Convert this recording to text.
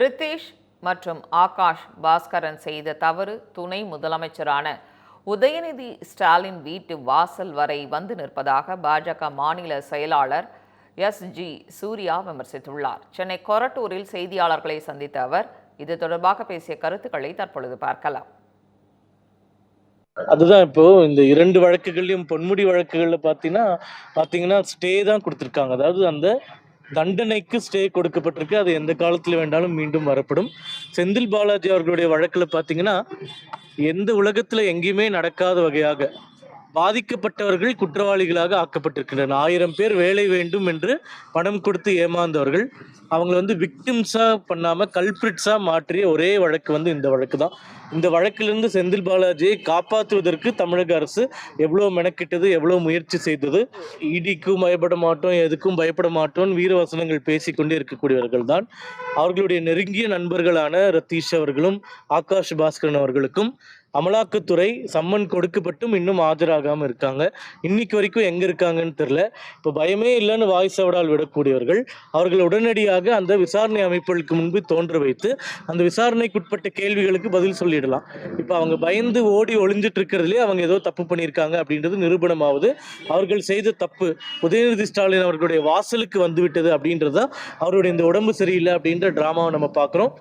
ரித்தீஷ் மற்றும் ஆகாஷ் பாஸ்கரன் செய்த தவறு துணை முதலமைச்சரான உதயநிதி ஸ்டாலின் வீட்டு வாசல் வரை வந்து நிற்பதாக பாஜக மாநில செயலாளர் எஸ்.ஜி. சூர்யா விமர்சித்துள்ளார். சென்னை கொரட்டூரில் செய்தியாளர்களை சந்தித்த அவர் இது தொடர்பாக பேசிய கருத்துக்களை தற்பொழுது பார்க்கலாம். அதுதான் இப்போ இந்த 2 வழக்குகள்லயும் பொன்முடி வழக்குகள்ல பாத்தீங்கன்னா ஸ்டே தான் கொடுத்திருக்காங்க. அதாவது அந்த தண்டனைக்கு ஸ்டே கொடுக்கப்பட்டிருக்கு. அது எந்த காலத்துல வேண்டாலும் மீண்டும் வரப்படும். செந்தில் பாலாஜி அவர்களுடைய வழக்குல பாத்தீங்கன்னா எந்த உலகத்துல எங்கேயுமே நடக்காத வகையாக பாதிக்கப்பட்டவர்கள் குற்றவாளிகளாக ஆக்கப்பட்டிருக்கின்றனர். 1000 பேர் வேலை வேண்டும் என்று பணம் கொடுத்து ஏமாந்தவர்கள் அவங்களை விக்டிம்ஸா பண்ணாம கல்பிரிட்ஸா மாற்றிய ஒரே வழக்கு இந்த வழக்கு தான். இந்த வழக்கிலிருந்து செந்தில் பாலாஜியை காப்பாற்றுவதற்கு தமிழக அரசு எவ்வளவு மெனக்கிட்டது, எவ்வளவு முயற்சி செய்தது. இடிக்கும் பயப்பட மாட்டோம், எதுக்கும் பயப்பட மாட்டோம் வீரவசனங்கள் பேசிக்கொண்டே இருக்கக்கூடியவர்கள் தான். அவர்களுடைய நெருங்கிய நண்பர்களான ரத்தீஷ் அவர்களும் ஆகாஷ் பாஸ்கரன் அவர்களுக்கும் அமலாக்கத்துறை சம்மன் கொடுக்கப்பட்டும் இன்னும் ஆஜராகாம இருக்காங்க. இன்னைக்கு வரைக்கும் எங்க இருக்காங்கன்னு தெரியல. இப்போ பயமே இல்லைன்னு வாய் சவடால் விடக்கூடியவர்கள் அவர்கள் உடனடியாக அந்த விசாரணை அமைப்புகளுக்கு முன்பு தோன்ற வைத்து அந்த விசாரணைக்குட்பட்ட கேள்விகளுக்கு பதில் சொல்லிடலாம். இப்போ அவங்க பயந்து ஓடி ஒளிஞ்சிட்டு இருக்கிறதுலே அவங்க ஏதோ தப்பு பண்ணியிருக்காங்க அப்படின்றது நிரூபணமாவது. அவர்கள் செய்த தப்பு உதயநிதி ஸ்டாலின் அவர்களுடைய வாசலுக்கு வந்துவிட்டது அப்படின்றத அவருடைய இந்த உடம்பு சரியில்லை அப்படின்ற டிராமாவை நம்ம பார்க்குறோம்.